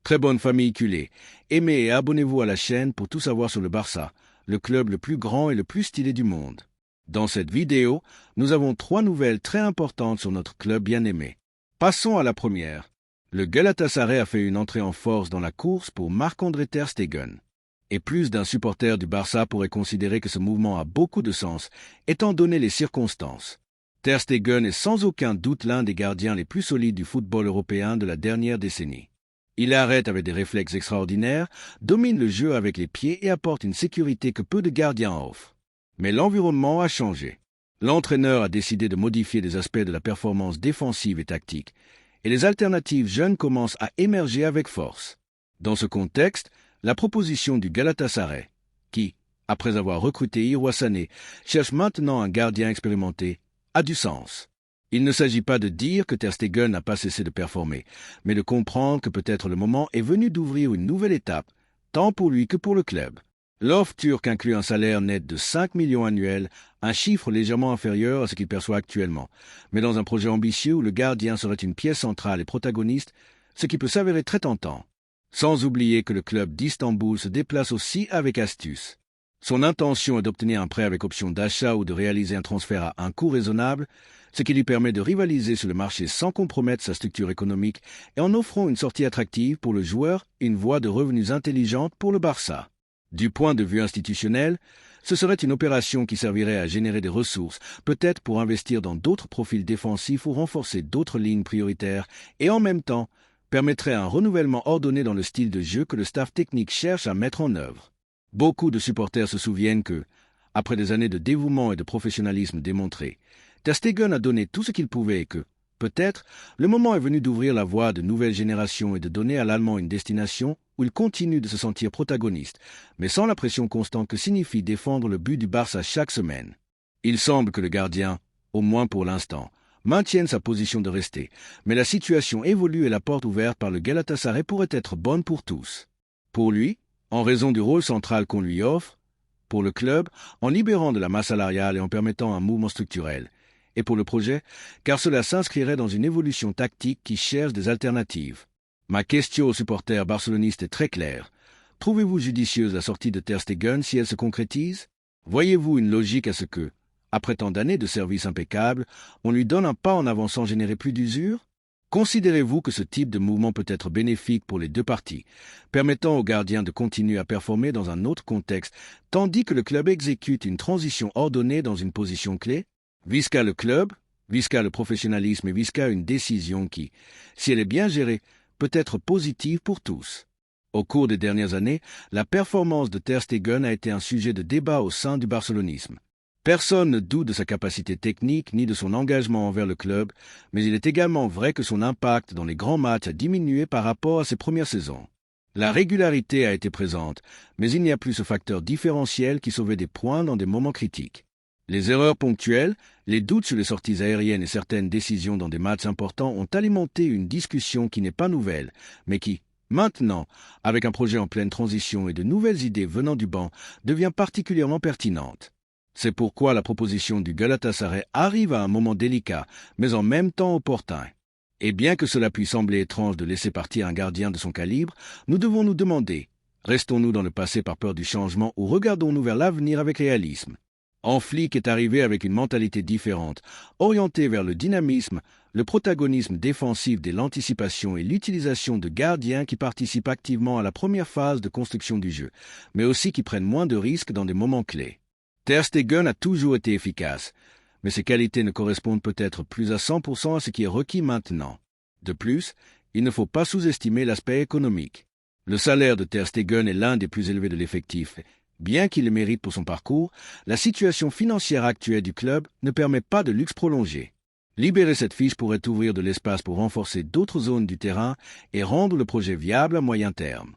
Très bonne famille culée. Aimez et abonnez-vous à la chaîne pour tout savoir sur le Barça, le club le plus grand et le plus stylé du monde. Dans cette vidéo, nous avons 3 nouvelles très importantes sur notre club bien-aimé. Passons à la première. Le Galatasaray a fait une entrée en force dans la course pour Marc-André ter Stegen. Et plus d'un supporter du Barça pourrait considérer que ce mouvement a beaucoup de sens, étant donné les circonstances. Ter Stegen est sans aucun doute l'un des gardiens les plus solides du football européen de la dernière décennie. Il arrête avec des réflexes extraordinaires, domine le jeu avec les pieds et apporte une sécurité que peu de gardiens offrent. Mais l'environnement a changé. L'entraîneur a décidé de modifier des aspects de la performance défensive et tactique, et les alternatives jeunes commencent à émerger avec force. Dans ce contexte, la proposition du Galatasaray, qui, après avoir recruté Leroy Sané, cherche maintenant un gardien expérimenté, a du sens. Il ne s'agit pas de dire que ter Stegen n'a pas cessé de performer, mais de comprendre que peut-être le moment est venu d'ouvrir une nouvelle étape, tant pour lui que pour le club. L'offre turque inclut un salaire net de 5 millions annuels, un chiffre légèrement inférieur à ce qu'il perçoit actuellement, mais dans un projet ambitieux où le gardien serait une pièce centrale et protagoniste, ce qui peut s'avérer très tentant. Sans oublier que le club d'Istanbul se déplace aussi avec astuce. Son intention est d'obtenir un prêt avec option d'achat ou de réaliser un transfert à un coût raisonnable, ce qui lui permet de rivaliser sur le marché sans compromettre sa structure économique et en offrant une sortie attractive pour le joueur et une voie de revenus intelligente pour le Barça. Du point de vue institutionnel, ce serait une opération qui servirait à générer des ressources, peut-être pour investir dans d'autres profils défensifs ou renforcer d'autres lignes prioritaires, et en même temps, permettrait un renouvellement ordonné dans le style de jeu que le staff technique cherche à mettre en œuvre. Beaucoup de supporters se souviennent que, après des années de dévouement et de professionnalisme démontrés, ter Stegen a donné tout ce qu'il pouvait et que, peut-être, le moment est venu d'ouvrir la voie de nouvelles générations et de donner à l'Allemand une destination où il continue de se sentir protagoniste, mais sans la pression constante que signifie défendre le but du Barça chaque semaine. Il semble que le gardien, au moins pour l'instant, maintienne sa position de rester, mais la situation évolue et la porte ouverte par le Galatasaray pourrait être bonne pour tous. Pour lui, en raison du rôle central qu'on lui offre, pour le club, en libérant de la masse salariale et en permettant un mouvement structurel, et pour le projet, car cela s'inscrirait dans une évolution tactique qui cherche des alternatives. Ma question aux supporters barcelonistes est très claire. Trouvez-vous judicieuse la sortie de ter Stegen si elle se concrétise? Voyez-vous une logique à ce que, après tant d'années de service impeccable, on lui donne un pas en avant sans générer plus d'usure? Considérez-vous que ce type de mouvement peut être bénéfique pour les deux parties, permettant au gardien de continuer à performer dans un autre contexte, tandis que le club exécute une transition ordonnée dans une position clé? Visca le club, visca le professionnalisme et visca une décision qui, si elle est bien gérée, peut être positive pour tous. Au cours des dernières années, la performance de ter Stegen a été un sujet de débat au sein du barcelonisme. Personne ne doute de sa capacité technique ni de son engagement envers le club, mais il est également vrai que son impact dans les grands matchs a diminué par rapport à ses premières saisons. La régularité a été présente, mais il n'y a plus ce facteur différentiel qui sauvait des points dans des moments critiques. Les erreurs ponctuelles, les doutes sur les sorties aériennes et certaines décisions dans des matchs importants ont alimenté une discussion qui n'est pas nouvelle, mais qui, maintenant, avec un projet en pleine transition et de nouvelles idées venant du banc, devient particulièrement pertinente. C'est pourquoi la proposition du Galatasaray arrive à un moment délicat, mais en même temps opportun. Et bien que cela puisse sembler étrange de laisser partir un gardien de son calibre, nous devons nous demander, restons-nous dans le passé par peur du changement ou regardons-nous vers l'avenir avec réalisme? Flick est arrivé avec une mentalité différente, orientée vers le dynamisme, le protagonisme défensif dès l'anticipation et l'utilisation de gardiens qui participent activement à la première phase de construction du jeu, mais aussi qui prennent moins de risques dans des moments clés. Ter Stegen a toujours été efficace, mais ses qualités ne correspondent peut-être plus à 100% à ce qui est requis maintenant. De plus, il ne faut pas sous-estimer l'aspect économique. Le salaire de ter Stegen est l'un des plus élevés de l'effectif. Bien qu'il le mérite pour son parcours, la situation financière actuelle du club ne permet pas de luxe prolongé. Libérer cette fiche pourrait ouvrir de l'espace pour renforcer d'autres zones du terrain et rendre le projet viable à moyen terme.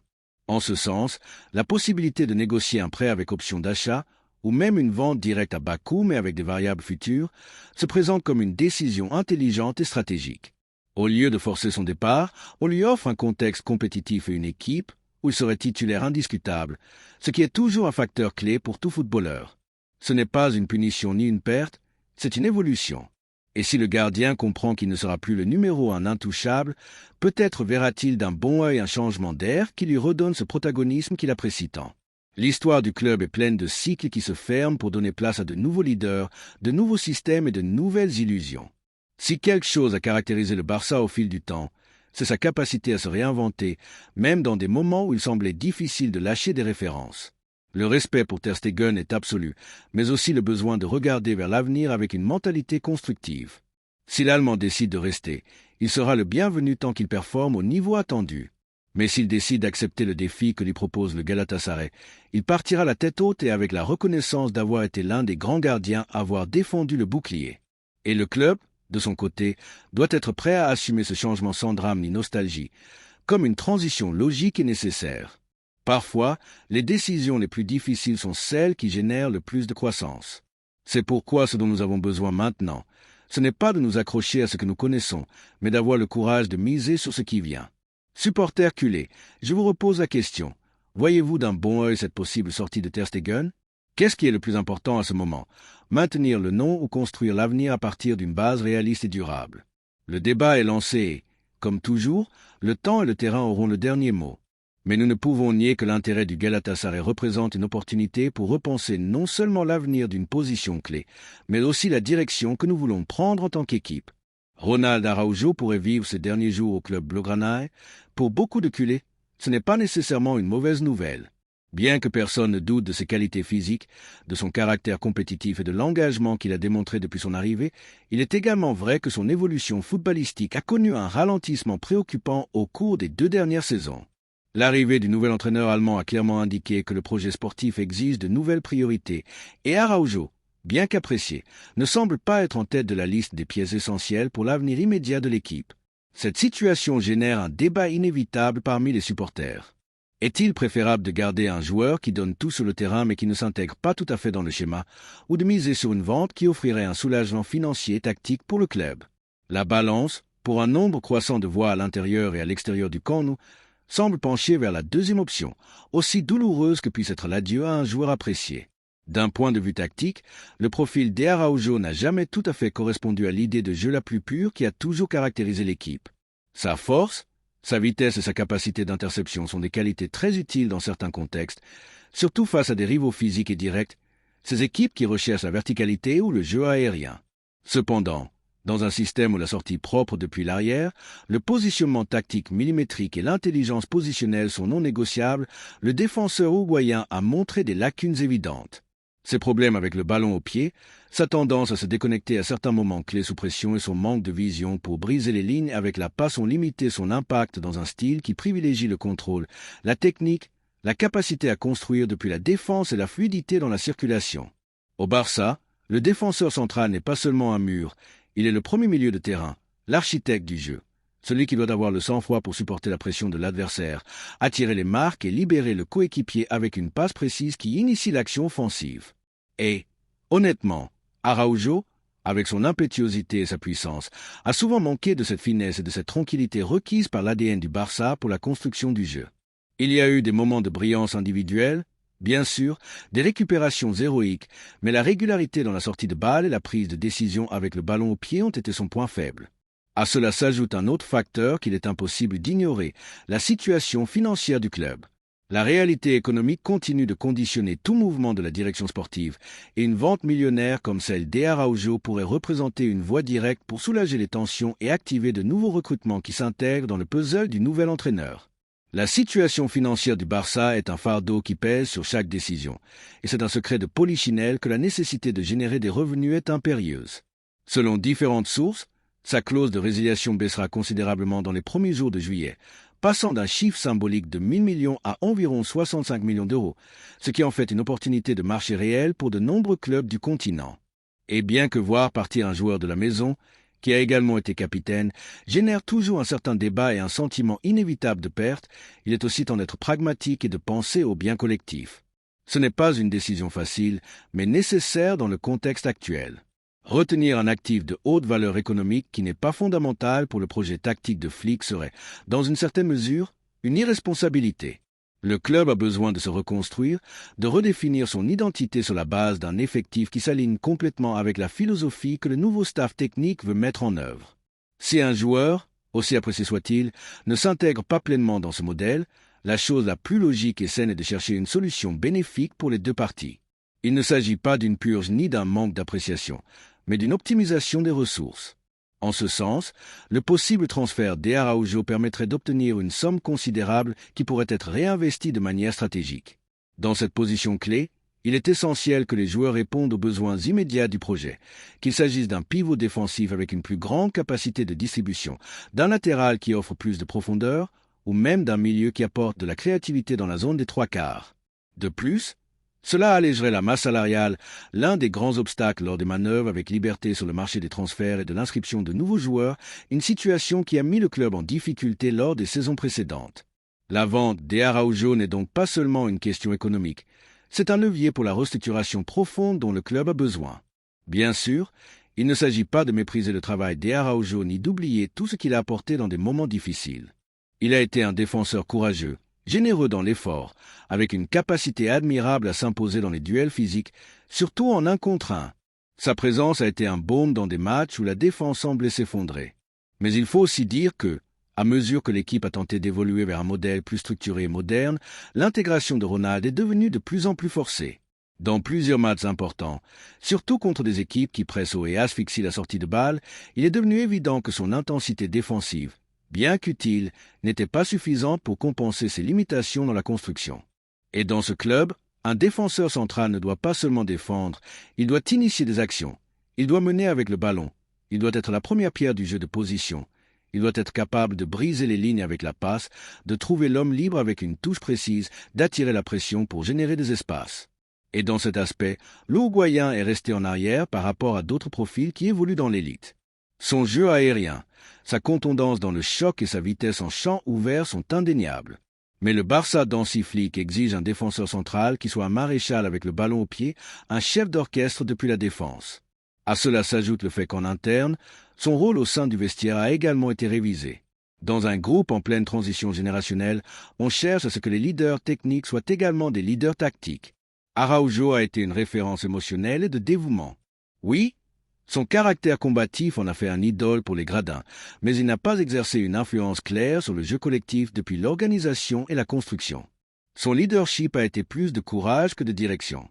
En ce sens, la possibilité de négocier un prêt avec option d'achat ou même une vente directe à bas coût mais avec des variables futures, se présente comme une décision intelligente et stratégique. Au lieu de forcer son départ, on lui offre un contexte compétitif et une équipe où il serait titulaire indiscutable, ce qui est toujours un facteur clé pour tout footballeur. Ce n'est pas une punition ni une perte, c'est une évolution. Et si le gardien comprend qu'il ne sera plus le numéro 1 intouchable, peut-être verra-t-il d'un bon œil un changement d'air qui lui redonne ce protagonisme qu'il apprécie tant. L'histoire du club est pleine de cycles qui se ferment pour donner place à de nouveaux leaders, de nouveaux systèmes et de nouvelles illusions. Si quelque chose a caractérisé le Barça au fil du temps, c'est sa capacité à se réinventer, même dans des moments où il semblait difficile de lâcher des références. Le respect pour Ter Stegen est absolu, mais aussi le besoin de regarder vers l'avenir avec une mentalité constructive. Si l'Allemand décide de rester, il sera le bienvenu tant qu'il performe au niveau attendu. Mais s'il décide d'accepter le défi que lui propose le Galatasaray, il partira la tête haute et avec la reconnaissance d'avoir été l'un des grands gardiens à avoir défendu le bouclier. Et le club, de son côté, doit être prêt à assumer ce changement sans drame ni nostalgie, comme une transition logique et nécessaire. Parfois, les décisions les plus difficiles sont celles qui génèrent le plus de croissance. C'est pourquoi ce dont nous avons besoin maintenant, ce n'est pas de nous accrocher à ce que nous connaissons, mais d'avoir le courage de miser sur ce qui vient. Supporters culés, je vous repose la question. Voyez-vous d'un bon œil cette possible sortie de Ter Stegen? Qu'est-ce qui est le plus important à ce moment? Maintenir le nom ou construire l'avenir à partir d'une base réaliste et durable? Le débat est lancé et, comme toujours, le temps et le terrain auront le dernier mot. Mais nous ne pouvons nier que l'intérêt du Galatasaray représente une opportunité pour repenser non seulement l'avenir d'une position clé, mais aussi la direction que nous voulons prendre en tant qu'équipe. Ronald Araujo pourrait vivre ses derniers jours au club blaugrana. Pour beaucoup de culés, ce n'est pas nécessairement une mauvaise nouvelle. Bien que personne ne doute de ses qualités physiques, de son caractère compétitif et de l'engagement qu'il a démontré depuis son arrivée, il est également vrai que son évolution footballistique a connu un ralentissement préoccupant au cours des 2 dernières saisons. L'arrivée du nouvel entraîneur allemand a clairement indiqué que le projet sportif exige de nouvelles priorités, et Araujo, bien qu'apprécié, ne semble pas être en tête de la liste des pièces essentielles pour l'avenir immédiat de l'équipe. Cette situation génère un débat inévitable parmi les supporters. Est-il préférable de garder un joueur qui donne tout sur le terrain mais qui ne s'intègre pas tout à fait dans le schéma, ou de miser sur une vente qui offrirait un soulagement financier et tactique pour le club? La balance, pour un nombre croissant de voix à l'intérieur et à l'extérieur du camp, semble pencher vers la deuxième option, aussi douloureuse que puisse être l'adieu à un joueur apprécié. D'un point de vue tactique, le profil d'Araujo n'a jamais tout à fait correspondu à l'idée de jeu la plus pure qui a toujours caractérisé l'équipe. Sa force, sa vitesse et sa capacité d'interception sont des qualités très utiles dans certains contextes, surtout face à des rivaux physiques et directs, ces équipes qui recherchent la verticalité ou le jeu aérien. Cependant, dans un système où la sortie propre depuis l'arrière, le positionnement tactique millimétrique et l'intelligence positionnelle sont non négociables, le défenseur uruguayen a montré des lacunes évidentes. Ses problèmes avec le ballon au pied, sa tendance à se déconnecter à certains moments clés sous pression et son manque de vision pour briser les lignes avec la passe ont limité son impact dans un style qui privilégie le contrôle, la technique, la capacité à construire depuis la défense et la fluidité dans la circulation. Au Barça, le défenseur central n'est pas seulement un mur, il est le premier milieu de terrain, l'architecte du jeu, celui qui doit avoir le sang-froid pour supporter la pression de l'adversaire, attirer les marques et libérer le coéquipier avec une passe précise qui initie l'action offensive. Et, honnêtement, Araujo, avec son impétuosité et sa puissance, a souvent manqué de cette finesse et de cette tranquillité requises par l'ADN du Barça pour la construction du jeu. Il y a eu des moments de brillance individuelle, bien sûr, des récupérations héroïques, mais la régularité dans la sortie de balle et la prise de décision avec le ballon au pied ont été son point faible. À cela s'ajoute un autre facteur qu'il est impossible d'ignorer, la situation financière du club. La réalité économique continue de conditionner tout mouvement de la direction sportive, et une vente millionnaire comme celle d'Araujo pourrait représenter une voie directe pour soulager les tensions et activer de nouveaux recrutements qui s'intègrent dans le puzzle du nouvel entraîneur. La situation financière du Barça est un fardeau qui pèse sur chaque décision, et c'est un secret de polichinelle que la nécessité de générer des revenus est impérieuse. Selon différentes sources, sa clause de résiliation baissera considérablement dans les premiers jours de juillet, passant d'un chiffre symbolique de 1 000 millions à environ 65 millions d'euros, ce qui en fait une opportunité de marché réel pour de nombreux clubs du continent. Et bien que voir partir un joueur de la maison, qui a également été capitaine, génère toujours un certain débat et un sentiment inévitable de perte, il est aussi temps d'être pragmatique et de penser au bien collectif. Ce n'est pas une décision facile, mais nécessaire dans le contexte actuel. Retenir un actif de haute valeur économique qui n'est pas fondamental pour le projet tactique de Flick serait, dans une certaine mesure, une irresponsabilité. Le club a besoin de se reconstruire, de redéfinir son identité sur la base d'un effectif qui s'aligne complètement avec la philosophie que le nouveau staff technique veut mettre en œuvre. Si un joueur, aussi apprécié soit-il, ne s'intègre pas pleinement dans ce modèle, la chose la plus logique et saine est de chercher une solution bénéfique pour les deux parties. Il ne s'agit pas d'une purge ni d'un manque d'appréciation, mais d'une optimisation des ressources. En ce sens, le possible transfert d'Araujo permettrait d'obtenir une somme considérable qui pourrait être réinvestie de manière stratégique. Dans cette position clé, il est essentiel que les joueurs répondent aux besoins immédiats du projet, qu'il s'agisse d'un pivot défensif avec une plus grande capacité de distribution, d'un latéral qui offre plus de profondeur, ou même d'un milieu qui apporte de la créativité dans la zone des trois quarts. De plus, cela allégerait la masse salariale, l'un des grands obstacles lors des manœuvres avec liberté sur le marché des transferts et de l'inscription de nouveaux joueurs, une situation qui a mis le club en difficulté lors des saisons précédentes. La vente d'Araujo n'est donc pas seulement une question économique, c'est un levier pour la restructuration profonde dont le club a besoin. Bien sûr, il ne s'agit pas de mépriser le travail d'Araujo ni d'oublier tout ce qu'il a apporté dans des moments difficiles. Il a été un défenseur courageux, généreux dans l'effort, avec une capacité admirable à s'imposer dans les duels physiques, surtout en 1 contre 1. Sa présence a été un baume dans des matchs où la défense semblait s'effondrer. Mais il faut aussi dire que, à mesure que l'équipe a tenté d'évoluer vers un modèle plus structuré et moderne, l'intégration de Ronald est devenue de plus en plus forcée. Dans plusieurs matchs importants, surtout contre des équipes qui pressent haut et asphyxient la sortie de balle, il est devenu évident que son intensité défensive, bien qu'utile, n'était pas suffisante pour compenser ses limitations dans la construction. Et dans ce club, un défenseur central ne doit pas seulement défendre, il doit initier des actions, il doit mener avec le ballon, il doit être la première pierre du jeu de position, il doit être capable de briser les lignes avec la passe, de trouver l'homme libre avec une touche précise, d'attirer la pression pour générer des espaces. Et dans cet aspect, l'Uruguayen est resté en arrière par rapport à d'autres profils qui évoluent dans l'élite. Son jeu aérien, sa contondance dans le choc et sa vitesse en champ ouvert sont indéniables. Mais le Barça d'Hansi Flick exige un défenseur central qui soit un maréchal avec le ballon au pied, un chef d'orchestre depuis la défense. À cela s'ajoute le fait qu'en interne, son rôle au sein du vestiaire a également été révisé. Dans un groupe en pleine transition générationnelle, on cherche à ce que les leaders techniques soient également des leaders tactiques. Araujo a été une référence émotionnelle et de dévouement. Oui, son caractère combatif en a fait un idole pour les gradins, mais il n'a pas exercé une influence claire sur le jeu collectif depuis l'organisation et la construction. Son leadership a été plus de courage que de direction.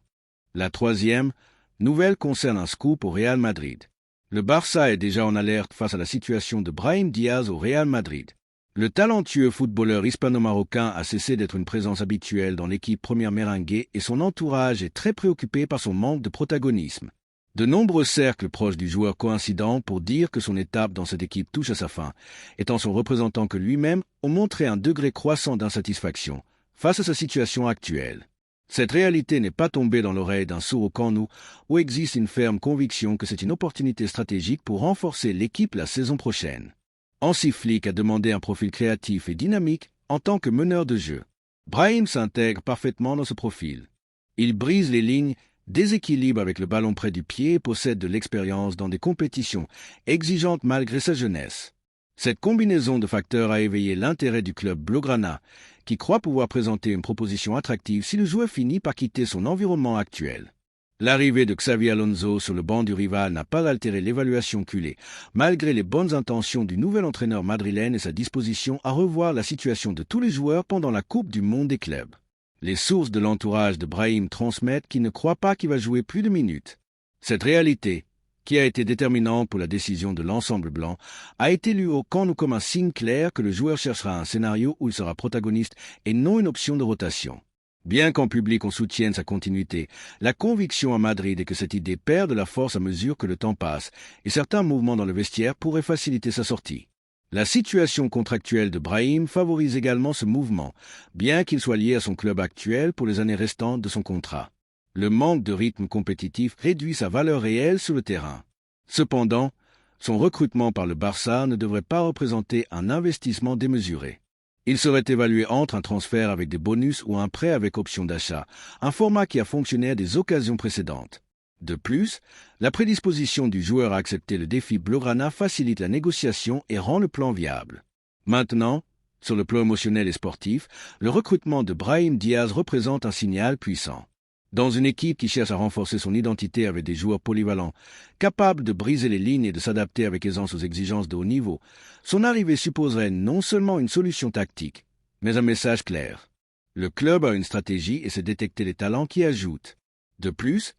La troisième nouvelle concerne un scoop au Real Madrid. Le Barça est déjà en alerte face à la situation de Brahim Diaz au Real Madrid. Le talentueux footballeur hispano-marocain a cessé d'être une présence habituelle dans l'équipe première merengue et son entourage est très préoccupé par son manque de protagonisme. De nombreux cercles proches du joueur coïncident pour dire que son étape dans cette équipe touche à sa fin, étant son représentant que lui-même ont montré un degré croissant d'insatisfaction face à sa situation actuelle. Cette réalité n'est pas tombée dans l'oreille d'un sourd au canou où existe une ferme conviction que c'est une opportunité stratégique pour renforcer l'équipe la saison prochaine. Hansi Flick a demandé un profil créatif et dynamique en tant que meneur de jeu. Brahim s'intègre parfaitement dans ce profil. Il brise les lignes, déséquilibre avec le ballon près du pied et possède de l'expérience dans des compétitions exigeantes malgré sa jeunesse. Cette combinaison de facteurs a éveillé l'intérêt du club blaugrana, qui croit pouvoir présenter une proposition attractive si le joueur finit par quitter son environnement actuel. L'arrivée de Xavi Alonso sur le banc du rival n'a pas altéré l'évaluation culée, malgré les bonnes intentions du nouvel entraîneur madrilène et sa disposition à revoir la situation de tous les joueurs pendant la Coupe du Monde des clubs. Les sources de l'entourage de Brahim transmettent qu'il ne croit pas qu'il va jouer plus de minutes. Cette réalité, qui a été déterminante pour la décision de l'ensemble blanc, a été lue au camp comme un signe clair que le joueur cherchera un scénario où il sera protagoniste et non une option de rotation. Bien qu'en public on soutienne sa continuité, la conviction à Madrid est que cette idée perd de la force à mesure que le temps passe, et certains mouvements dans le vestiaire pourraient faciliter sa sortie. La situation contractuelle de Brahim favorise également ce mouvement, bien qu'il soit lié à son club actuel pour les années restantes de son contrat. Le manque de rythme compétitif réduit sa valeur réelle sur le terrain. Cependant, son recrutement par le Barça ne devrait pas représenter un investissement démesuré. Il serait évalué entre un transfert avec des bonus ou un prêt avec option d'achat, un format qui a fonctionné à des occasions précédentes. De plus, la prédisposition du joueur à accepter le défi blaugrana facilite la négociation et rend le plan viable. Maintenant, Sur le plan émotionnel et sportif, le recrutement de Brahim Diaz représente un signal puissant. Dans une équipe qui cherche à renforcer son identité avec des joueurs polyvalents, capables de briser les lignes et de s'adapter avec aisance aux exigences de haut niveau, son arrivée supposerait non seulement une solution tactique, mais un message clair. Le club a une stratégie et sait détecter les talents qui ajoutent. De plus,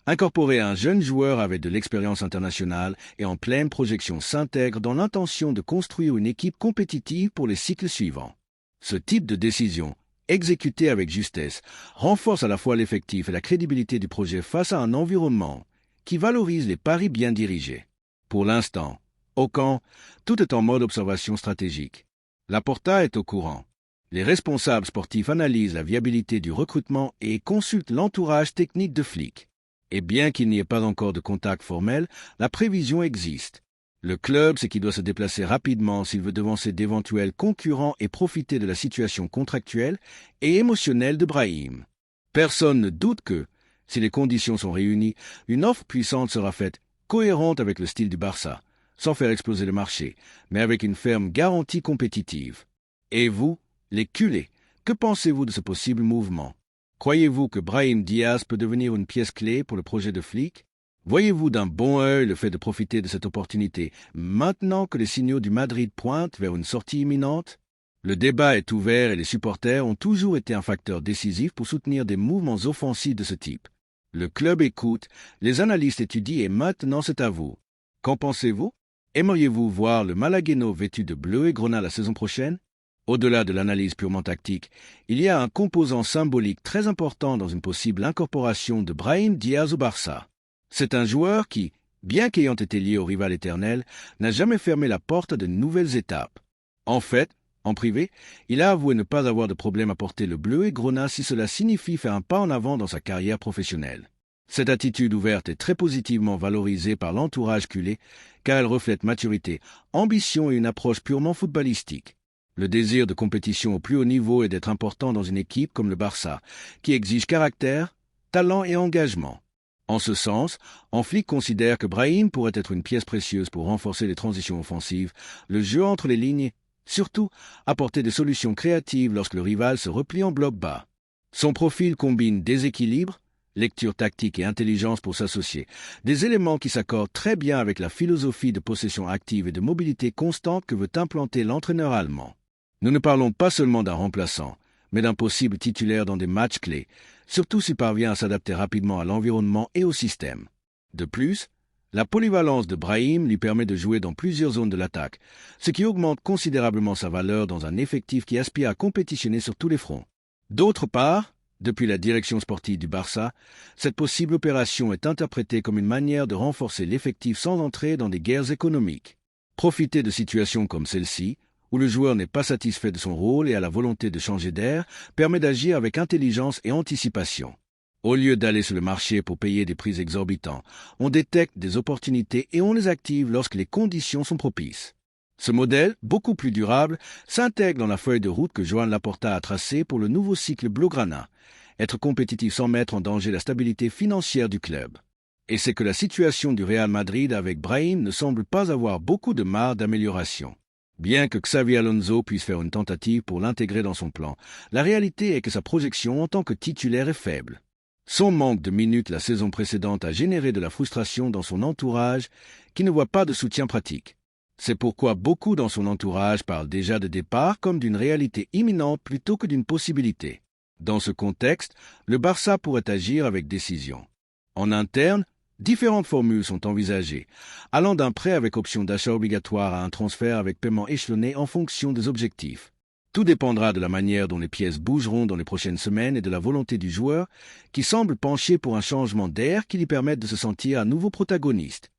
incorporer un jeune joueur avec de l'expérience internationale et en pleine projection s'intègre dans l'intention de construire une équipe compétitive pour les cycles suivants. Ce type de décision, exécutée avec justesse, renforce à la fois l'effectif et la crédibilité du projet face à un environnement qui valorise les paris bien dirigés. Pour l'instant, au camp, tout est en mode observation stratégique. Laporta est au courant. Les responsables sportifs analysent la viabilité du recrutement et consultent l'entourage technique de Flick. Et bien qu'il n'y ait pas encore de contact formel, la prévision existe. Le club sait qu'il doit se déplacer rapidement s'il veut devancer d'éventuels concurrents et profiter de la situation contractuelle et émotionnelle de Brahim. Personne ne doute que, si les conditions sont réunies, une offre puissante sera faite, cohérente avec le style du Barça, sans faire exploser le marché, mais avec une ferme garantie compétitive. Et vous, les culés, que pensez-vous de ce possible mouvement? Croyez-vous que Brahim Diaz peut devenir une pièce clé pour le projet de Flick? Voyez-vous d'un bon œil le fait de profiter de cette opportunité maintenant que les signaux du Madrid pointent vers une sortie imminente? Le débat est ouvert et les supporters ont toujours été un facteur décisif pour soutenir des mouvements offensifs de ce type. Le club écoute, les analystes étudient et maintenant c'est à vous. Qu'en pensez-vous? Aimeriez-vous voir le Malagueno vêtu de bleu et grenat la saison prochaine? Au-delà de l'analyse purement tactique, il y a un composant symbolique très important dans une possible incorporation de Brahim Diaz au Barça. C'est un joueur qui, bien qu'ayant été lié au rival éternel, n'a jamais fermé la porte à de nouvelles étapes. En fait, en privé, il a avoué ne pas avoir de problème à porter le bleu et grenat si cela signifie faire un pas en avant dans sa carrière professionnelle. Cette attitude ouverte est très positivement valorisée par l'entourage culé, car elle reflète maturité, ambition et une approche purement footballistique. Le désir de compétition au plus haut niveau est d'être important dans une équipe comme le Barça, qui exige caractère, talent et engagement. En ce sens, Flick considère que Brahim pourrait être une pièce précieuse pour renforcer les transitions offensives, le jeu entre les lignes et, surtout, apporter des solutions créatives lorsque le rival se replie en bloc bas. Son profil combine déséquilibre, lecture tactique et intelligence pour s'associer, des éléments qui s'accordent très bien avec la philosophie de possession active et de mobilité constante que veut implanter l'entraîneur allemand. Nous ne parlons pas seulement d'un remplaçant, mais d'un possible titulaire dans des matchs clés, surtout s'il parvient à s'adapter rapidement à l'environnement et au système. De plus, la polyvalence de Brahim lui permet de jouer dans plusieurs zones de l'attaque, ce qui augmente considérablement sa valeur dans un effectif qui aspire à compétitionner sur tous les fronts. D'autre part, depuis la direction sportive du Barça, cette possible opération est interprétée comme une manière de renforcer l'effectif sans entrer dans des guerres économiques. Profiter de situations comme celle-ci, où le joueur n'est pas satisfait de son rôle et a la volonté de changer d'air, permet d'agir avec intelligence et anticipation. Au lieu d'aller sur le marché pour payer des prix exorbitants, on détecte des opportunités et on les active lorsque les conditions sont propices. Ce modèle, beaucoup plus durable, s'intègre dans la feuille de route que Joan Laporta a tracée pour le nouveau cycle blaugrana, être compétitif sans mettre en danger la stabilité financière du club. Et c'est que la situation du Real Madrid avec Brahim ne semble pas avoir beaucoup de marge d'amélioration. Bien que Xavi Alonso puisse faire une tentative pour l'intégrer dans son plan, la réalité est que sa projection en tant que titulaire est faible. Son manque de minutes la saison précédente a généré de la frustration dans son entourage qui ne voit pas de soutien pratique. C'est pourquoi beaucoup dans son entourage parlent déjà de départ comme d'une réalité imminente plutôt que d'une possibilité. Dans ce contexte, le Barça pourrait agir avec décision. En interne, différentes formules sont envisagées, allant d'un prêt avec option d'achat obligatoire à un transfert avec paiement échelonné en fonction des objectifs. Tout dépendra de la manière dont les pièces bougeront dans les prochaines semaines et de la volonté du joueur, qui semble pencher pour un changement d'air qui lui permette de se sentir à nouveau protagoniste.